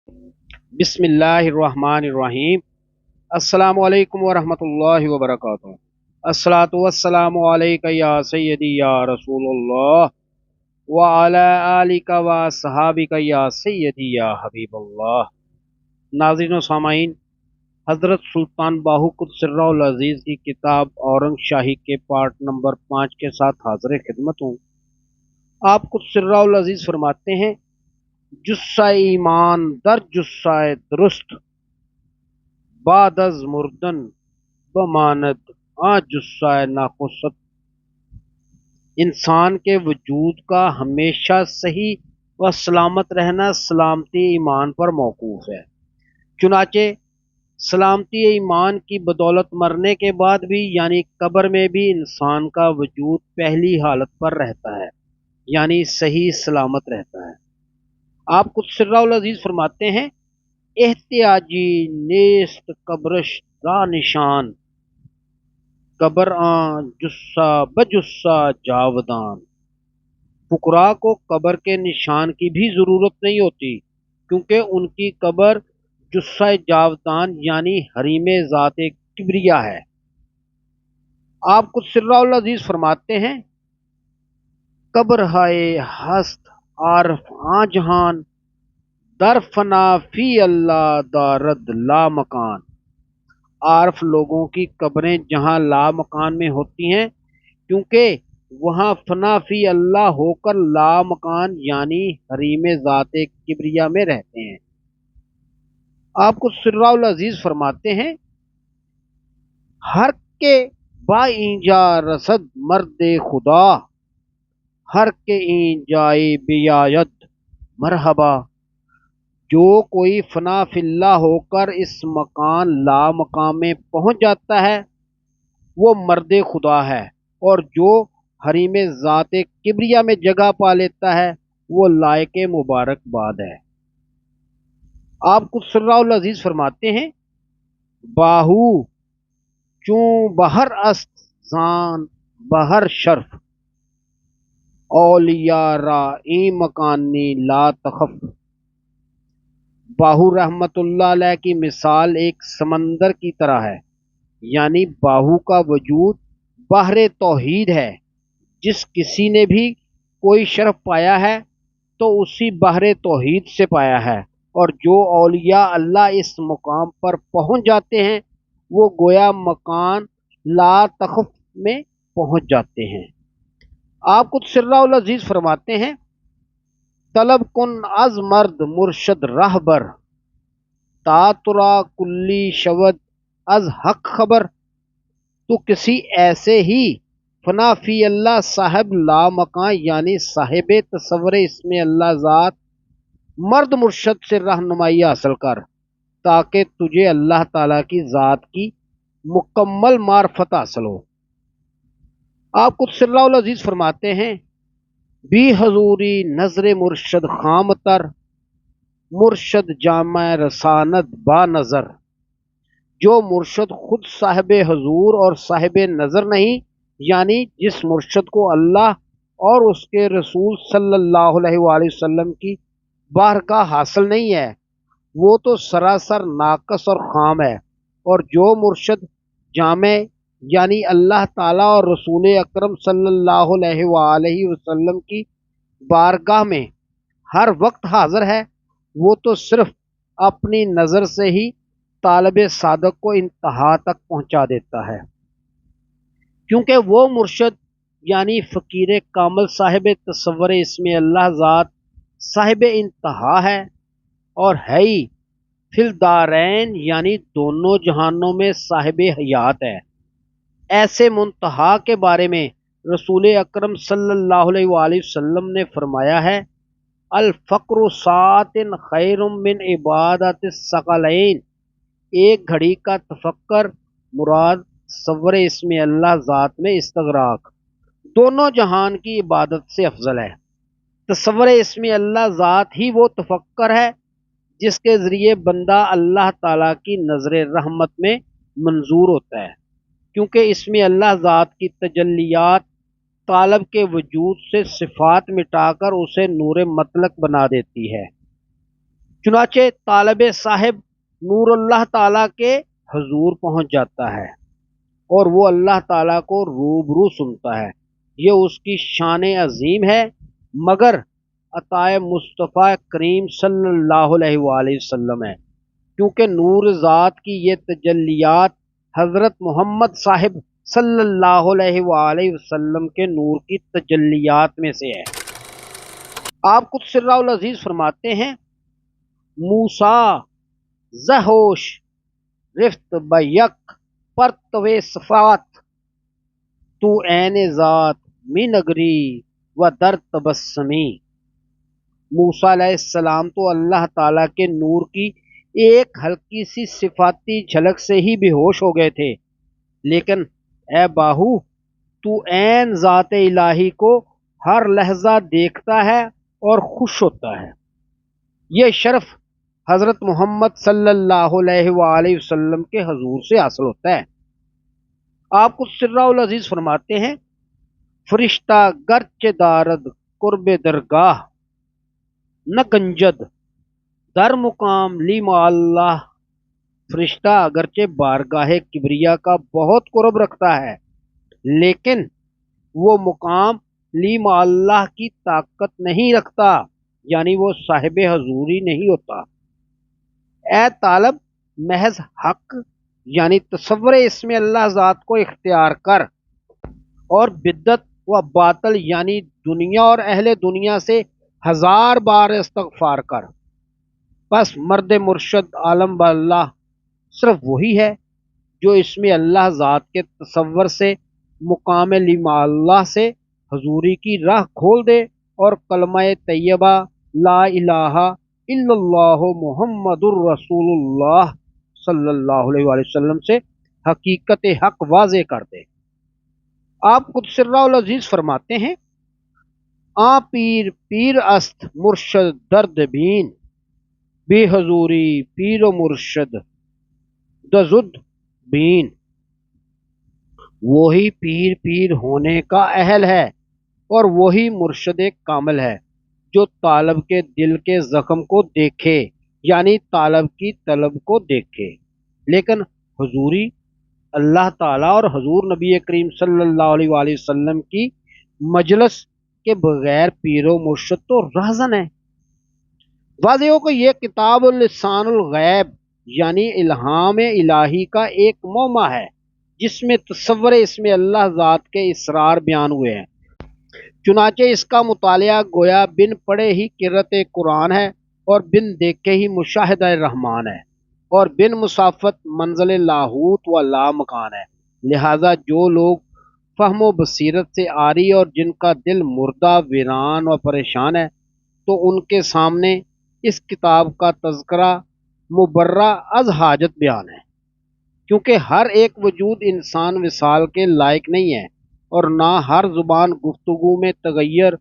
بسم اللہ الرحمن الرحیم۔ السلام علیکم ورحمۃ اللہ وبرکاتہ۔ الصلاۃ والسلام علیک یا سیدی یا رسول اللہ وعلی آلک و صحابک یا سیدی یا حبیب اللہ۔ ناظرین و سامعین، حضرت سلطان باہو قدس سرہ العزیز کی کتاب اورنگ شاہی کے پارٹ نمبر 5 کے ساتھ حاضر خدمت ہوں۔ آپ قدس سرہ العزیز فرماتے ہیں: جسہ ایمان در جسہ درست، بعد از مردن بماند جسہ ناقصت۔ انسان کے وجود کا ہمیشہ صحیح و سلامت رہنا سلامتی ایمان پر موقوف ہے۔ چنانچہ سلامتی ایمان کی بدولت مرنے کے بعد بھی یعنی قبر میں بھی انسان کا وجود پہلی حالت پر رہتا ہے، یعنی صحیح سلامت رہتا ہے۔ آپ قدس سرہ العزیز فرماتے ہیں: احتیاجی نیست قبرش را نشان، قبر آن جسہ بجسہ جاودان۔ فقراء کو قبر کے نشان کی بھی ضرورت نہیں ہوتی، کیونکہ ان کی قبر جسہ جاودان یعنی حریم ذات کبریا ہے۔ آپ قدس سرہ العزیز فرماتے ہیں: قبر ہائے ہست عارف آن جہان، در فنا فی اللہ دارد لا مکان۔ عارف لوگوں کی قبریں جہاں لا مکان میں ہوتی ہیں، کیونکہ وہاں فنا فی اللہ ہو کر لا مکان یعنی حریم ذات کبریا میں رہتے ہیں۔ آپ کو سرہ العزیز فرماتے ہیں: ہر کے با اینجا رسد مرد خدا، ہر کے اینجائے بیاید مرحبا۔ جو کوئی فنا فی اللہ ہو کر اس مکان لا مقام میں پہنچ جاتا ہے وہ مرد خدا ہے، اور جو حریم ذات کبریا میں جگہ پا لیتا ہے وہ لائق مبارکباد ہے۔ آپ قدس سرہ العزیز فرماتے ہیں: باہو چون بہر است زان بہر شرف، اولیاء را این مکانی لا تخف۔ باہو رحمت اللہ علیہ کی مثال ایک سمندر کی طرح ہے، یعنی باہو کا وجود بحر توحید ہے۔ جس کسی نے بھی کوئی شرف پایا ہے تو اسی بحر توحید سے پایا ہے، اور جو اولیاء اللہ اس مقام پر پہنچ جاتے ہیں وہ گویا مکان لا تخف میں پہنچ جاتے ہیں۔ آپ قدس سرہ العزیز فرماتے ہیں: طلب کن از مرد مرشد رہبر، تا ترا کلی شود از حق خبر۔ تو کسی ایسے ہی فنا فی اللہ صاحب لا مکان یعنی صاحب تصور اسم اللہ ذات مرد مرشد سے رہنمائی حاصل کر، تاکہ تجھے اللہ تعالیٰ کی ذات کی مکمل معرفت حاصل ہو۔ آپ قدس سرہ العزیز فرماتے ہیں: بھی حضوری نظر مرشد خام تر، مرشد جامع رساند با نظر۔ جو مرشد خود صاحب حضور اور صاحب نظر نہیں، یعنی جس مرشد کو اللہ اور اس کے رسول صلی اللہ علیہ وآلہ وسلم کی بارگاہ حاصل نہیں ہے، وہ تو سراسر ناقص اور خام ہے۔ اور جو مرشد جامع یعنی اللہ تعالیٰ اور رسول اکرم صلی اللہ علیہ وآلہ وسلم کی بارگاہ میں ہر وقت حاضر ہے، وہ تو صرف اپنی نظر سے ہی طالب صادق کو انتہا تک پہنچا دیتا ہے، کیونکہ وہ مرشد یعنی فقیر کامل صاحب تصور اسم اللہ ذات صاحب انتہا ہے، اور ہے ہی فی الدارین یعنی دونوں جہانوں میں صاحب حیات ہے۔ ایسے منتہا کے بارے میں رسول اکرم صلی اللہ علیہ وآلہ وسلم نے فرمایا ہے: الفقر ساعۃ خیر من عبادت الثقلین۔ ایک گھڑی کا تفکر مراد تصور اسم اللہ ذات میں استغراق دونوں جہان کی عبادت سے افضل ہے۔ تصور اسم اللہ ذات ہی وہ تفکر ہے جس کے ذریعے بندہ اللہ تعالیٰ کی نظر رحمت میں منظور ہوتا ہے، کیونکہ اسم اللہ ذات کی تجلیات طالب کے وجود سے صفات مٹا کر اسے نور مطلق بنا دیتی ہے۔ چنانچہ طالب صاحب نور اللہ تعالیٰ کے حضور پہنچ جاتا ہے اور وہ اللہ تعالیٰ کو روبرو سنتا ہے۔ یہ اس کی شان عظیم ہے، مگر عطائے مصطفیٰ کریم صلی اللہ علیہ وآلہ وسلم ہے، کیونکہ نور ذات کی یہ تجلیات حضرت محمد صاحب صلی اللہ علیہ وآلہ وسلم کے نور کی تجلیات میں سے ہے۔ آپ قدس سرہ العزیز فرماتے ہیں، موسیٰ زہوش رفت بیک پرتو صفات، تو عین ذات می نگری و در تبسمی۔ موسیٰ علیہ السلام تو اللہ تعالیٰ کے نور کی ایک ہلکی سی صفاتی جھلک سے ہی بے ہوش ہو گئے تھے، لیکن اے باہو، تو عین ذات الہی کو ہر لحظہ دیکھتا ہے اور خوش ہوتا ہے۔ یہ شرف حضرت محمد صلی اللہ علیہ وآلہ وسلم کے حضور سے حاصل ہوتا ہے۔ آپ کو سرہ العزیز فرماتے ہیں، فرشتہ گرچہ دارد قرب درگاہ، نہ گنجد در مقام لی مع اللہ۔ فرشتہ اگرچہ بارگاہ کبریا کا بہت قرب رکھتا ہے، لیکن وہ مقام لی مع اللہ کی طاقت نہیں رکھتا، یعنی وہ صاحب حضوری نہیں ہوتا۔ اے طالب، محض حق یعنی تصور اسم اللہ ذات کو اختیار کر، اور بدعت و باطل یعنی دنیا اور اہل دنیا سے 1000 بار استغفار کر۔ بس مرد مرشد عالم باللہ صرف وہی ہے جو اسم اللہ ذات کے تصور سے مقام لما اللہ سے حضوری کی راہ کھول دے اور کلمہ طیبہ لا الہ الا اللہ محمد الرسول اللہ صلی اللہ علیہ وآلہ وسلم سے حقیقت حق واضح کر دے۔ آپ قدس سرہ العزیز فرماتے ہیں، آ پیر پیر است مرشد درد بین، بے حضوری پیر و مرشد دزد بین۔ وہی پیر پیر ہونے کا اہل ہے اور وہی مرشد کامل ہے جو طالب کے دل کے زخم کو دیکھے، یعنی طالب کی طلب کو دیکھے۔ لیکن حضوری اللہ تعالیٰ اور حضور نبی کریم صلی اللہ علیہ وآلہ وسلم کی مجلس کے بغیر پیر و مرشد تو رہزن ہے۔ واضح ہو کہ یہ کتاب لسان الغیب یعنی الہام الہی کا ایک موما ہے، جس میں تصور اسم اللہ ذات کے اسرار بیان ہوئے ہیں۔ چنانچہ اس کا مطالعہ گویا بن پڑھے ہی قرأت قرآن ہے اور بن دیکھے ہی مشاہدہ رحمان ہے، اور بن مسافت منزل لاہوت و لا مکان ہے۔ لہذا جو لوگ فہم و بصیرت سے عاری اور جن کا دل مردہ ویران و پریشان ہے، تو ان کے سامنے اس کتاب کا تذکرہ مبرہ از حاجت بیان ہے، کیونکہ ہر ایک وجود انسان وصال کے لائق نہیں ہے، اور نہ ہر زبان گفتگو میں تغیر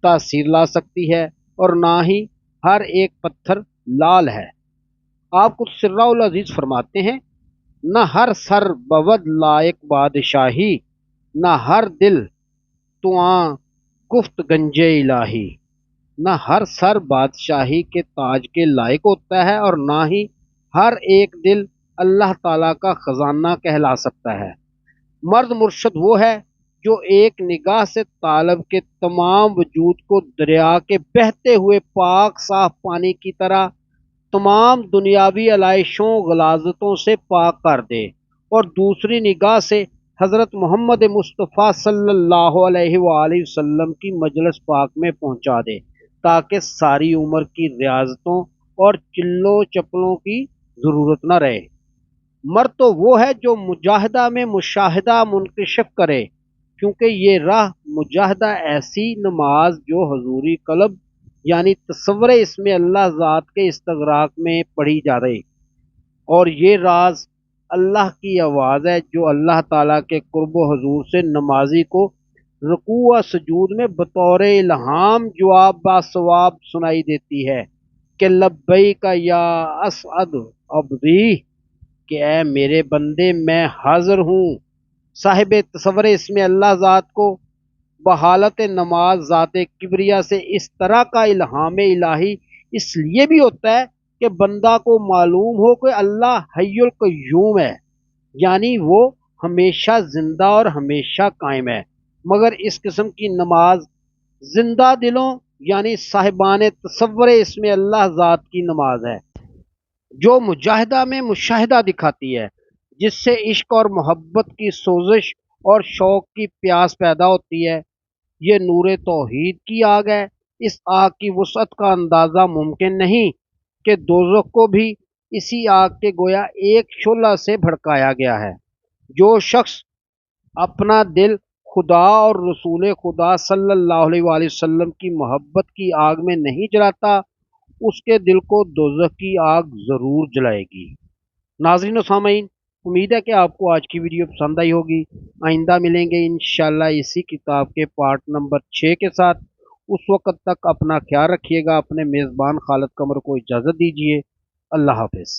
تاثیر لا سکتی ہے، اور نہ ہی ہر ایک پتھر لال ہے۔ آپ کو سرہ العزیز فرماتے ہیں، نہ ہر سر بود لائق بادشاہی، نہ ہر دل تواں گفت گنج الہی۔ نہ ہر سر بادشاہی کے تاج کے لائق ہوتا ہے، اور نہ ہی ہر ایک دل اللہ تعالیٰ کا خزانہ کہلا سکتا ہے۔ مرد مرشد وہ ہے جو ایک نگاہ سے طالب کے تمام وجود کو دریا کے بہتے ہوئے پاک صاف پانی کی طرح تمام دنیاوی علائشوں غلاظتوں سے پاک کر دے، اور دوسری نگاہ سے حضرت محمد مصطفیٰ صلی اللہ علیہ وآلہ وسلم کی مجلس پاک میں پہنچا دے، تاکہ ساری عمر کی ریاضتوں اور چلو چپلوں کی ضرورت نہ رہے۔ مرد تو وہ ہے جو مجاہدہ میں مشاہدہ منکشف کرے، کیونکہ یہ راہ مجاہدہ ایسی نماز جو حضوری قلب یعنی تصور اسم اللہ ذات کے استغراق میں پڑھی جا رہی، اور یہ راز اللہ کی آواز ہے جو اللہ تعالیٰ کے قرب و حضور سے نمازی کو رکوع و سجود میں بطور الہام جواب باثواب سنائی دیتی ہے کہ لبیک یا اسعد عبدی، کہ اے میرے بندے میں حاضر ہوں۔ صاحب تصور اسم اللہ ذات کو بحالت نماز ذات کبریا سے اس طرح کا الہام الہی اس لیے بھی ہوتا ہے کہ بندہ کو معلوم ہو کہ اللہ حی القیوم ہے، یعنی وہ ہمیشہ زندہ اور ہمیشہ قائم ہے، مگر اس قسم کی نماز زندہ دلوں یعنی صاحبان تصور اس میں اللہ ذات کی نماز ہے، جو مجاہدہ میں مشاہدہ دکھاتی ہے، جس سے عشق اور محبت کی سوزش اور شوق کی پیاس پیدا ہوتی ہے۔ یہ نور توحید کی آگ ہے۔ اس آگ کی وسعت کا اندازہ ممکن نہیں کہ دوزخ کو بھی اسی آگ کے گویا ایک شعلہ سے بھڑکایا گیا ہے۔ جو شخص اپنا دل خدا اور رسول خدا صلی اللہ علیہ وآلہ وسلم کی محبت کی آگ میں نہیں جلاتا، اس کے دل کو دوزخ کی آگ ضرور جلائے گی۔ ناظرین و سامعین، امید ہے کہ آپ کو آج کی ویڈیو پسند آئی ہوگی۔ آئندہ ملیں گے انشاءاللہ اسی کتاب کے پارٹ نمبر 6 کے ساتھ۔ اس وقت تک اپنا خیال رکھیے گا۔ اپنے میزبان خالد قمر کو اجازت دیجیے۔ اللہ حافظ۔